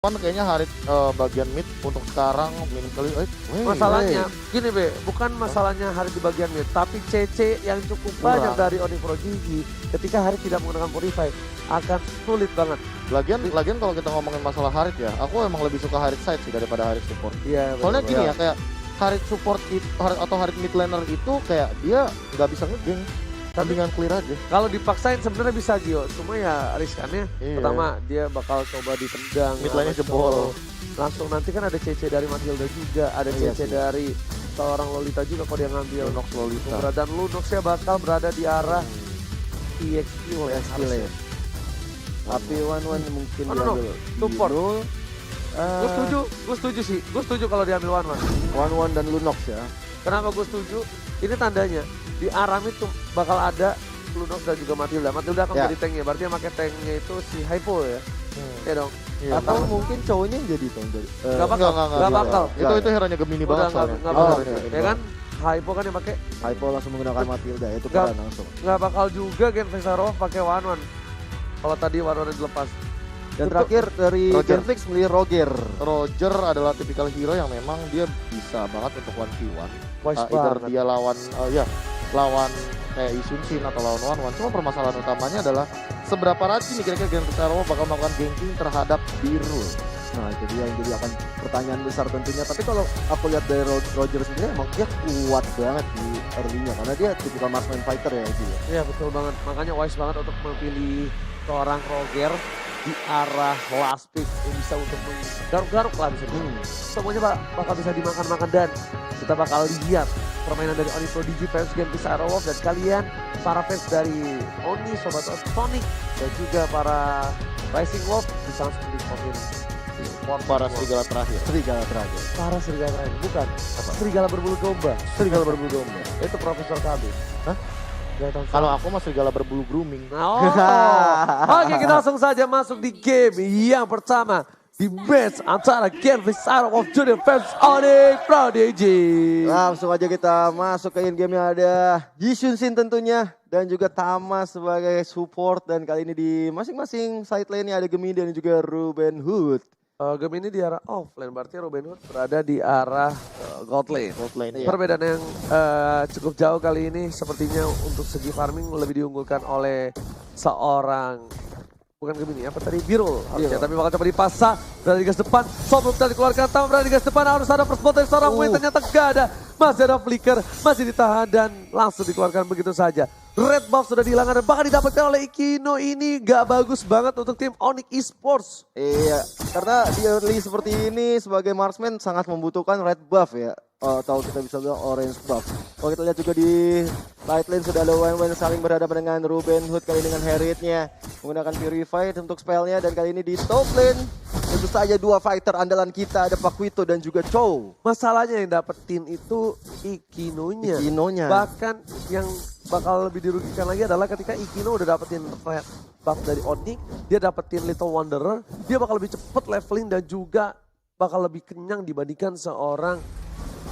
Cuman kayaknya Harit bagian mid untuk sekarang kali Masalahnya gini Be, bukan masalahnya Harit di bagian mid, tapi CC yang cukup banyak dari Onyx Prodigy ketika Harit tidak menggunakan Purify akan sulit banget. Lagian kalau kita ngomongin masalah Harit ya, aku emang lebih suka Harit side sih daripada Harit support. Iya. Soalnya gini ya, kayak Harit support atau Harit mid laner itu kayak dia nggak bisa ngegeng. Tandingan clear aja. Kalau dipaksain sebenarnya bisa Gio, cuma ya riskannya pertama dia bakal coba ditendang. Mid lane-nya jebol. Langsung nanti kan ada CC dari Matilda juga, ada CC dari seorang Lolita juga kalau dia ngambil Lunox Lolita. Dan Lunoxnya bakal berada di arah EXP ya. Tapi One mungkin support. Gue setuju sih. Gue setuju kalau diambil One dan Lunox ya. Kenapa gue setuju? Ini tandanya di Aram itu bakal ada Lunox dan juga Matilda. Matilda akan jadi tanknya, berarti yang pakai tanknya itu si Hypo ya. Ya dong. Iya, atau mungkin cowoknya yang jadi tank jadi. Gak bakal. Itu hero-nya Gemini banget soalnya. Gak bakal. Ya kan? Hypo kan yang pakai. Hypo langsung menggunakan Matilda, itu keren langsung. Gak bakal juga Gen Vesarov pakai One. Kalau tadi One dilepas. Dan terakhir dari Genflix milih Roger. Roger adalah tipikal hero yang memang dia bisa banget untuk 1v1. Either dia lawan kayak Isunsin atau lawan One. Cuma permasalahan utamanya adalah seberapa rajin nih kira-kira Gen Vesarov bakal melakukan ganking terhadap biru. Nah itu dia yang jadi akan pertanyaan besar tentunya. Tapi kalau aku lihat dari Roger sendiri emang dia kuat banget di early-nya. Karena dia tipikal marksman fighter ya itu ya. Iya betul banget. Makanya wise banget untuk memilih seorang Roger di arah last pick yang bisa untuk garuk-garuk lah bisa semuanya bakal bisa dimakan-makan dan kita bakal lihat permainan dari Onyx Prodigy versus Gen Vesarov dan kalian para fans dari Oni, Sobat Sonic dan juga para Rising Wolf bisa langsung di komen para serigala terakhir. Para serigala terakhir, bukan apa? Serigala berbulu domba. Itu Profesor KB. Hah? Kalau aku mah serigala berbulu grooming. Oke, kita langsung saja masuk di game yang pertama. Di match antara Gen Vesarov Junior versus Onyx Prodigy. Langsung aja kita masuk ke in-game yang ada Yishun-Sin tentunya. Dan juga Tama sebagai support. Dan kali ini di masing-masing side lane-nya ada Gemini dan juga Ruben Hood. Game ini di arah offlane, berarti Robin Hood berada di arah gold lane. Iya. Perbedaan yang cukup jauh kali ini sepertinya untuk segi farming lebih diunggulkan oleh seorang, bukan Gemini, apa tadi, Birul. Tapi bakal coba dipasang, berada di gas depan, Sobruk tadi dikeluarkan, Tama berada di gas depan, harus ada first blood dari seorang Wayne, ternyata gak ada. Masih ada flicker, masih ditahan dan langsung dikeluarkan begitu saja. Red buff sudah dihilangkan dan bahkan didapatkan oleh Ikino. Ini gak bagus banget untuk tim Onyx Esports. Iya, karena di early seperti ini sebagai marksman sangat membutuhkan red buff ya. Atau kita bisa bilang orange buff. Kalau kita lihat juga di light lane sudah ada Wen saling berhadapan dengan Ruben Hood kali dengan Harriet-nya. Menggunakan Purify untuk spellnya dan kali ini di top lane. Tentu saja dua fighter andalan kita ada Paquito dan juga Chow. Masalahnya yang dapetin itu Ikinonya. Bahkan yang bakal lebih dirugikan lagi adalah ketika Ikino udah dapetin red buff dari Onyx, dia dapetin Little Wanderer, dia bakal lebih cepet leveling dan juga bakal lebih kenyang dibandingkan seorang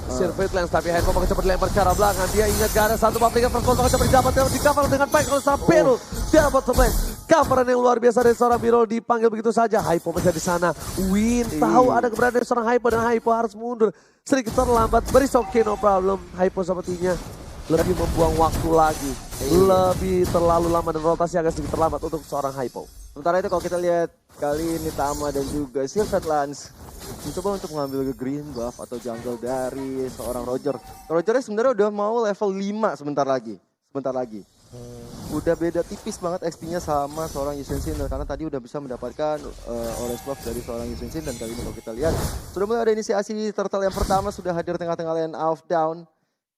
Sirvate Lens. Tapi Hypo bakal cepat dilempar ke arah belakang, dia ingat gak ada satu buff, first goal bakal cepat didapatkan, di cover dengan baik oleh seorang Birul. Dia dapat sebelah coveran yang luar biasa dari seorang Birul, dipanggil begitu saja. Hypo masih di sana, Win tahu ada keberadaan dari seorang Hypo dan Hypo harus mundur sedikit terlambat, but it's okay, no problem. Hypo sepertinya lebih membuang waktu lagi, lebih terlalu lama dan rotasi agak sedikit terlambat untuk seorang Hypo. Sementara itu kalau kita lihat kali ini Tama dan juga Sylphet Lance mencoba untuk mengambil ke green buff atau jungle dari seorang Roger. Rogernya sebenarnya udah mau level 5 sebentar lagi. Udah beda tipis banget XP-nya sama seorang Yishun-Sin karena tadi udah bisa mendapatkan orange buff dari seorang Yishun-Sin dan kali ini kalau kita lihat sudah mulai ada inisiasi turtle yang pertama sudah hadir tengah-tengah lane off down.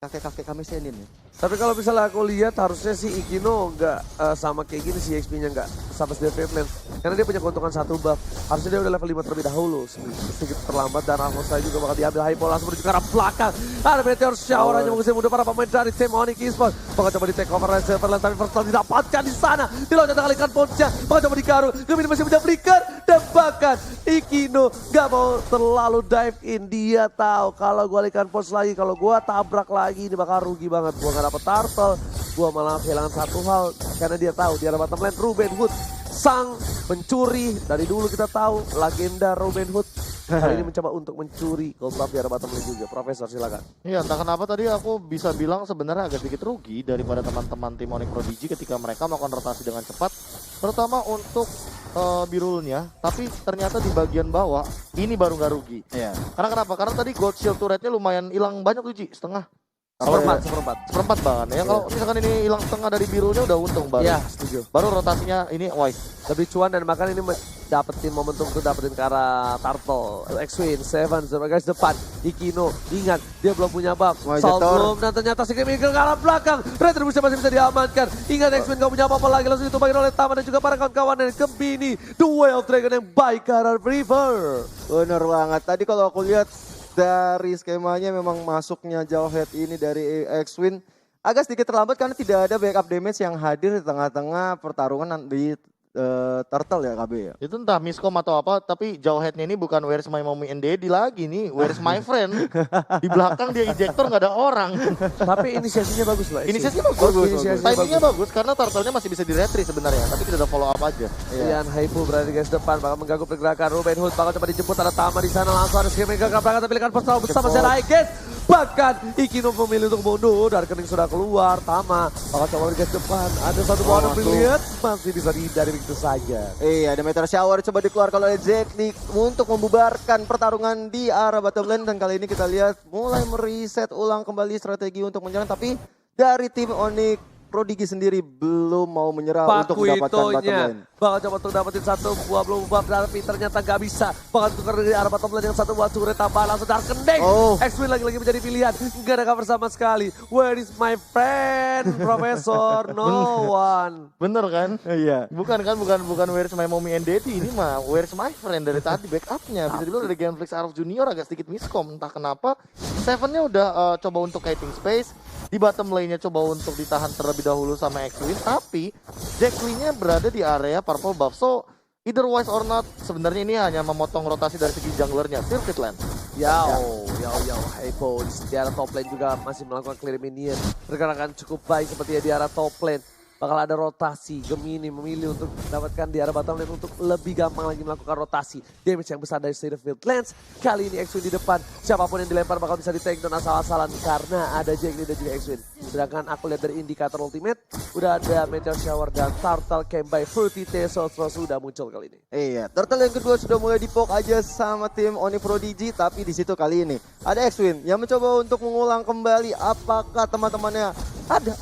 Kakek-kakek kami senin ya. Tapi kalau misalnya aku lihat harusnya si Ikino nggak sama kayak gini sih XP-nya nggak sama sedikit Lane. Karena dia punya keuntungan satu buff. Harusnya dia udah level 5 terlebih dahulu. Sedikit terlambat dan saya juga bakal diambil Hypo langsung menuju ke arah belakang. Ada Meteor Shower hanya mengusir mudah para pemain dari tim Onyx Esports. Bakal coba di take over Silver Lane tapi first didapatkan di sana. Diloncat kalikan Ponca. Bakal coba dikaru. Gemini masih punya flicker. Dan bahkan Ikino nggak mau terlalu dive in. Dia tahu kalau gue alikan pos lagi, kalau gue tabrak lagi ini bakal rugi banget. Gue nggak dapet turtle, gue malah kehilangan satu hal karena dia tahu di arah bottom lane Ruben Hood sang pencuri. Dari dulu kita tahu legenda Robin Hood. Kali ini mencoba untuk mencuri gold buff di arah bottom lane juga. Profesor silakan. Iya, entah kenapa tadi aku bisa bilang sebenarnya agak sedikit rugi daripada teman-teman tim Onyx Prodigy ketika mereka melakukan rotasi dengan cepat, terutama untuk birulnya. Tapi ternyata di bagian bawah ini baru nggak rugi. Iya. Karena kenapa? Karena tadi gold shield turretnya lumayan hilang banyak tuh, Ji, setengah. Seperempat bahkan ya. Kalau misalkan ini hilang setengah dari birunya udah untung baru. Iya, setuju. Baru rotasinya ini wise. Lebih cuan dan makan ini dapetin momentum untuk dapetin ke arah Turtle, X-Win, Seven, guys depan, Ikino, ingat dia belum punya buff, Salt belum dan ternyata si Chemical ke arah belakang, Retribution masih bisa diamankan, ingat X-Win gak punya apa-apa lagi, langsung ditumbangin oleh Tama dan juga para kawan-kawan dan Kebini, The Way of Dragon yang baik ke arah River. Bener banget, tadi kalau aku lihat dari skemanya memang masuknya Jawhead ini dari X-Win agak sedikit terlambat karena tidak ada backup damage yang hadir di tengah-tengah pertarungan di Turtle ya KB ya. Itu entah miskom atau apa, tapi Jawheadnya ini bukan Where's My Mommy and Daddy lagi nih, Where's My Friend. Di belakang dia ejector nggak ada orang. Tapi inisiasinya bagus loh. Inisiasinya bagus. Timingnya bagus karena Turtle-nya masih bisa di-retry sebenarnya, tapi tidak ada follow up aja. Ian Haifu berada di garis depan, bakal mengganggu pergerakan Robin Hood, bakal coba dijemput ada Tama di sana, langsung ada Skimmer ke belakang, tapi lihat personal bersama Zera guys. Bahkan Ikino memilih untuk mundur, dari kening sudah keluar, Tama bakal coba di garis depan, ada satu buah lihat masih bisa dihindari begitu saja. Ada Meteor Shower coba dikeluarkan oleh Zednik untuk membubarkan pertarungan di arah bottom lane dan kali ini kita lihat mulai mereset ulang kembali strategi untuk menyerang tapi dari tim Onyx Prodigy sendiri belum mau menyerah untuk mendapatkan bottom lane. Bakal coba untuk dapetin satu buah belum buah tapi ternyata gak bisa. Bakal tukar dari arah bottom lane yang satu buah turret tambah langsung dar kendeng. X-Win lagi-lagi menjadi pilihan. Gak ada cover sama sekali. Where is my friend, Profesor? No one. Bener kan? Iya. Bukan Where's My Mommy and Daddy, ini mah Where's My Friend dari tadi backupnya. Bisa dibilang dari Genflix Arrow Junior agak sedikit miskom. Entah kenapa Seven-nya udah coba untuk kiting space. Di bottom lane-nya coba untuk ditahan terlebih dahulu sama X-Win. Tapi Jacqueline-nya berada di area purple buff. So either wise or not, sebenarnya ini hanya memotong rotasi dari segi junglernya. Circuit Land. Yao, Hypo di arah top lane juga masih melakukan clear minion. Pergerakan cukup baik seperti di arah top lane. Bakal ada rotasi, Gemini memilih untuk mendapatkan di arah bottom lane untuk lebih gampang lagi melakukan rotasi. Damage yang besar dari Field Lance. Kali ini X-Win di depan, siapapun yang dilempar bakal bisa di-take down asal-asalan karena ada Jack Lee dan juga X-Win. Sedangkan aku lihat dari indikator ultimate, udah ada Meteor Shower dan Turtle Camp by Fruity Teso sudah muncul kali ini. Iya, Turtle yang kedua sudah mulai dipok aja sama tim Onyx Prodigy, tapi di situ kali ini ada X-Win yang mencoba untuk mengulang kembali apakah teman-temannya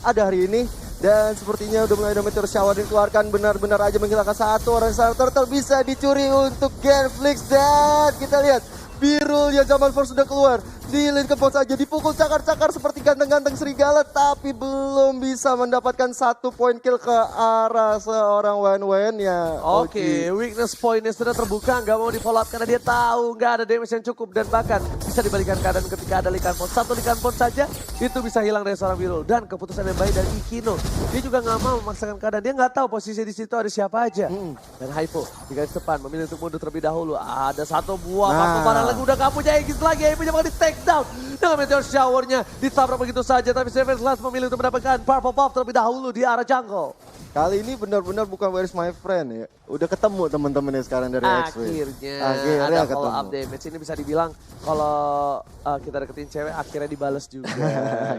ada hari ini. Dan sepertinya udah mulai ada Meteor Shower dikeluarkan, benar-benar aja menghilangkan satu orang Turtle bisa dicuri untuk Genflix dan kita lihat Birul yang zaman Force sudah keluar. Di lane ke pos aja dipukul cakar-cakar seperti ganteng-ganteng serigala tapi belum bisa mendapatkan satu poin kill ke arah seorang Wen ya. Oke, weakness pointnya sudah terbuka, nggak mau di follow up karena dia tahu nggak ada damage yang cukup dan bahkan bisa dibalikan keadaan ketika ada Likan Pond. Satu Likan Pond saja itu bisa hilang dari seorang Birul dan keputusan yang baik dari Ikino. Dia juga nggak mau memaksakan keadaan, dia nggak tahu posisi di situ ada siapa aja. Dan Hypo di garis depan memilih untuk mundur terlebih dahulu. Ada satu buah paku barang lagi udah nggak punya Aegis lagi, Hypo bakal di take down dengan Meteor Shower-nya ditabrak begitu saja tapi Savage Last memilih untuk mendapatkan Purple Buff terlebih dahulu di arah jungle. Kali ini benar-benar bukan Where's My Friend ya. Udah ketemu teman-temannya sekarang dari X-Win. Akhirnya ada follow up damage. Ini bisa dibilang kalau kita deketin cewek akhirnya dibales juga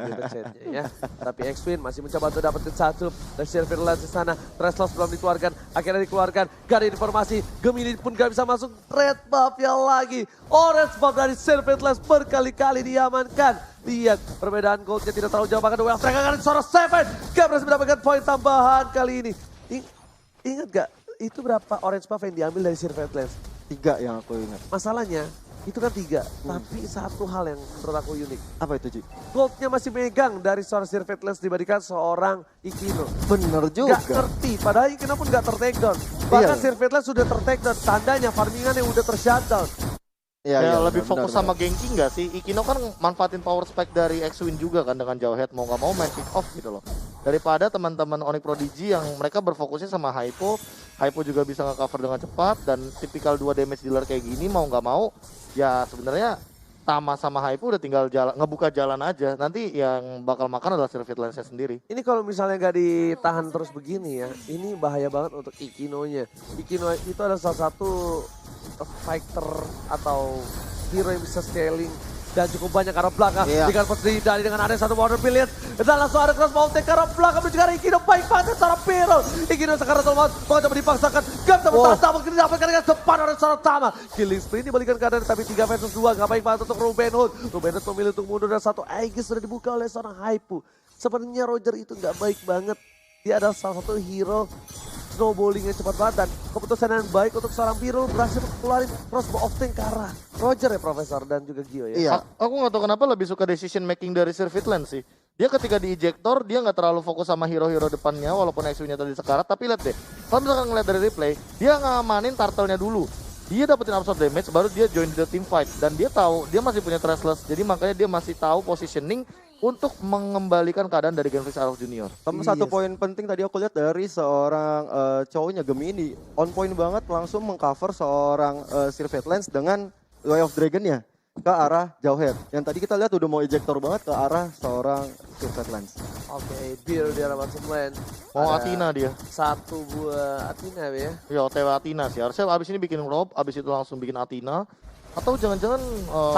gitu chatnya ya. Tapi X-Win masih mencoba untuk dapetin satu dari Silver Lance di sana. Threshold belum dikeluarkan, akhirnya dikeluarkan. Gak ada informasi, Gemini pun gak bisa masuk. Red buff ya lagi. Orange buff dari Silver Lance berkali-kali diamankan. Lihat perbedaan goldnya tidak terlalu jauh, bahkan Well Strike akan seorang Seven gak berhasil mendapatkan poin tambahan kali ini. Ingat gak itu berapa orange buff yang diambil dari Silver Lance? 3 yang aku ingat. Masalahnya itu kan 3, tapi satu hal yang menurut aku unik. Apa itu Ci? Goldnya masih megang dari seorang Silver Lance dibandingkan seorang Ikino. Bener juga. Gak ngerti, padahal Ikino pun gak ter-take down. Bahkan Silver Lance sudah ter-take down, tandanya farmingan yang udah ter-shutdown. Ya, lebih fokus sama ganking nggak sih? Ikino kan manfaatin power spike dari X-Win juga kan dengan Jawhead, mau nggak mau main pick off gitu loh. Daripada teman-teman Onyx Prodigy yang mereka berfokusnya sama Hypo juga bisa nge-cover dengan cepat dan tipikal 2 damage dealer kayak gini mau nggak mau ya sebenarnya Tama sama Hype udah tinggal jalan, ngebuka jalan aja. Nanti yang bakal makan adalah Sirvit Lens-nya sendiri. Ini kalau misalnya nggak ditahan terus begini ya, ini bahaya banget untuk Ikino-nya. Ikino itu adalah salah satu fighter atau hero yang bisa scaling dan cukup banyak arah belakang. Dengan posisi dari dengan ada satu Wonder Billion dan langsung ada cross mountain ke arah belakang menuju ke arah Ikino, baik banget secara Pirul. Ikino sekarang teman coba dipaksakan, gak bisa bertahan, mungkin didapatkan dengan depan oleh seorang Tama. Killing spree dibalikan keadaan tapi 3 versus 2, gak baik banget untuk Ruben Hood. Ruben Hood memilih untuk mundur dan satu Aegis sudah dibuka oleh seorang Haipu. Sebenarnya Roger itu gak baik banget. Dia adalah salah satu hero snowballing yang cepat banget dan keputusan yang baik untuk seorang Pirul berhasil keluarin crossbow of tank ke arah Roger ya Profesor dan juga Gio ya. Iya. Aku nggak tahu kenapa lebih suka decision making dari Sirvit Lens sih. Dia ketika di ejector dia nggak terlalu fokus sama hero-hero depannya walaupun XP-nya tadi sekarat, tapi lihat deh. Kalau misalkan ngeliat dari replay, dia ngamanin turtle-nya dulu. Dia dapetin absorb damage baru dia join the team fight dan dia tahu dia masih punya Thrashless. Jadi makanya dia masih tahu positioning untuk mengembalikan keadaan dari Genflix Arrow Junior. Sama satu poin penting tadi aku lihat dari seorang cowoknya Gemini, on point banget langsung mengcover seorang Sirvit Lens dengan Way of Dragon-nya ke arah Jauhead. Yang tadi kita lihat udah mau ejector banget ke arah seorang Sirvit Lens. Oke, Bill di arah bottom lane. Mau Athena dia. Satu buah Athena ya. Ya OTW Athena sih. Harusnya abis ini bikin Rob, abis itu langsung bikin Athena. Atau jangan-jangan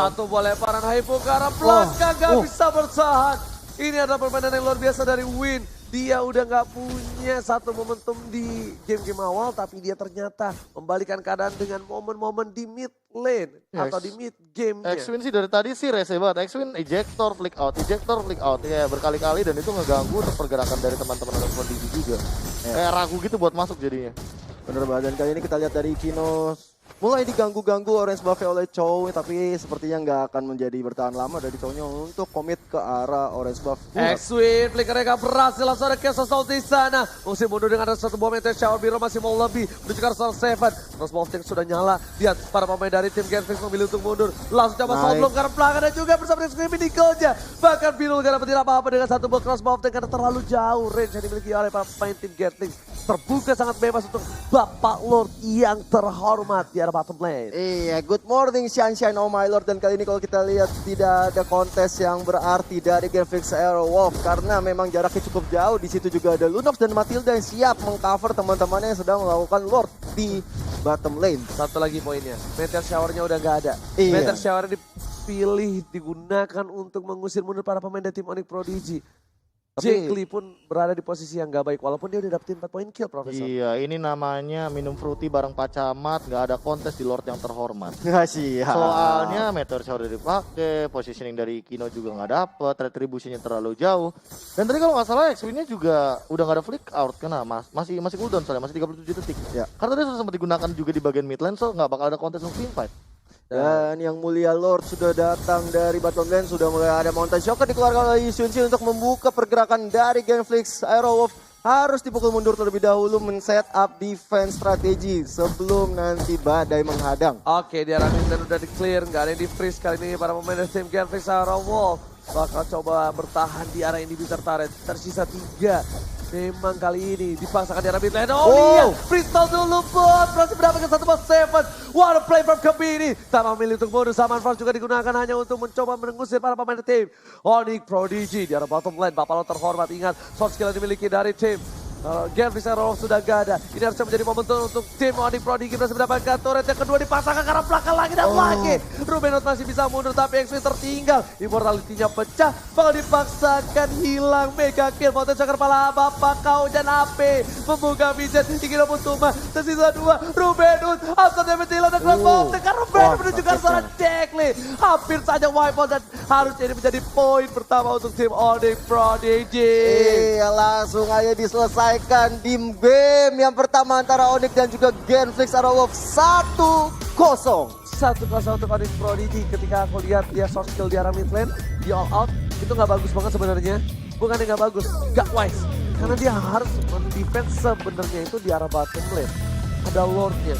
Satu bola lemparan Haipu ke arah belakang, gak bisa bertahan. Ini adalah permainan yang luar biasa dari Win. Dia udah gak punya satu momentum di game-game awal, tapi dia ternyata membalikan keadaan dengan momen-momen di mid lane atau di mid game-nya. X-Win sih dari tadi sih rese banget. X-Win ejector, flick out, ejector, flick out. Ya berkali-kali dan itu ngeganggu untuk pergerakan dari teman-teman dari Prodigy juga. Kayak ragu gitu buat masuk jadinya. Bener banget, dan kali ini kita lihat dari Kino mulai diganggu-ganggu Orange Buff oleh Chow, tapi sepertinya nggak akan menjadi bertahan lama dari Chow-nya untuk komit ke arah Orange Buff. X-Win, flickernya gak berhasil, langsung ada Chaos Assault di sana. Musim mundur dengan ada satu bom meteor shower, Biro masih mau lebih, menuju ke arah Soul Seven. Terus bom tank sudah nyala, lihat para pemain dari tim Genflix memilih untuk mundur. Langsung coba Soul Bloom ke arah belakang dan juga bersama dengan Screaming Nicole-nya. Bahkan Biro gak dapetin apa-apa dengan satu bom crossbow tank karena terlalu jauh range yang dimiliki oleh para pemain tim Genflix. Terbuka sangat bebas untuk Bapak Lord yang terhormat di arah bottom lane. Iya, good morning Sunshine oh my lord, dan kali ini kalau kita lihat tidak ada kontes yang berarti dari Genflix Aerowolf karena memang jaraknya cukup jauh. Di situ juga ada Lunox dan Matilda yang siap mengcover teman-temannya yang sedang melakukan Lord di bottom lane. Satu lagi poinnya, meteor shower-nya udah gak ada. Iya. Meteor shower dipilih, digunakan untuk mengusir mundur para pemain dari tim Onyx Prodigy. Jake Lee pun berada di posisi yang gak baik walaupun dia udah dapetin 4 poin kill, Profesor. Iya, ini namanya minum fruity bareng Pacamat, nggak ada kontes di Lord yang terhormat. Nggak siap. Soalnya Meteor Shower dipakai, positioning dari Kino juga nggak dapet, retribusinya terlalu jauh. Dan tadi kalau nggak salah X-Win-nya juga udah nggak ada flick out karena masih cooldown soalnya, masih 37 detik. Ya. Karena tadi sudah sempat digunakan juga di bagian mid lane, so nggak bakal ada kontes untuk team fight. Dan yang mulia Lord sudah datang dari bottom lane, sudah mulai ada Mountain Shocker dikeluarkan oleh Yusunchi untuk membuka pergerakan dari Genflix Aerowolf. Harus dipukul mundur terlebih dahulu men-set up defense strategi sebelum nanti badai menghadang. Oke, di arah mid udah di-clear, nggak ada yang di-freeze kali ini para pemain dari tim Genflix Aerowolf. Bakal coba bertahan di arah ini bisa turret, tersisa 3. Memang kali ini dipaksakan di arah mid lane. Oh iya, freestyle dulu bot. Berhasil mendapatkan satu bot 7. What a play from Gemini. Tama memilih untuk bonus. Saman Force juga digunakan hanya untuk mencoba mengusir para pemain tim Onyx Prodigy di arah bottom lane. Bapak lo terhormat, ingat soft skill yang dimiliki dari tim Genflix Aerowolf sudah gak ada. Ini harusnya menjadi momentum untuk tim Onyx Prodigy berhasil mendapatkan turret yang kedua, dipasangkan ke arah belakang lagi dan lagi. Ruben Hood masih bisa mundur tapi X-Wing tertinggal. Immortality-nya pecah, bakal dipaksakan hilang. Mega kill, potensi kepala Bapak kau dan AP membuka vision. Ingin Putuma, tersisa 2. Ruben Hood, after damage hilang dan crossbow. Karena Ruben Hood menunjukkan seorang Jack Lee. Hampir saja wipe out dan harus ini menjadi poin pertama untuk tim Onyx Prodigy. Iya, langsung aja diselesaikan di game yang pertama antara Onyx dan juga Genflix Aerowolf 1-0. 1-0 untuk Onyx Prodigy. Ketika aku lihat dia soft skill di arah mid lane, di all out, itu gak bagus banget sebenarnya. Bukannya gak bagus, gak wise. Karena dia harus mendefense sebenarnya itu di arah bottom lane. Ada Lordnya.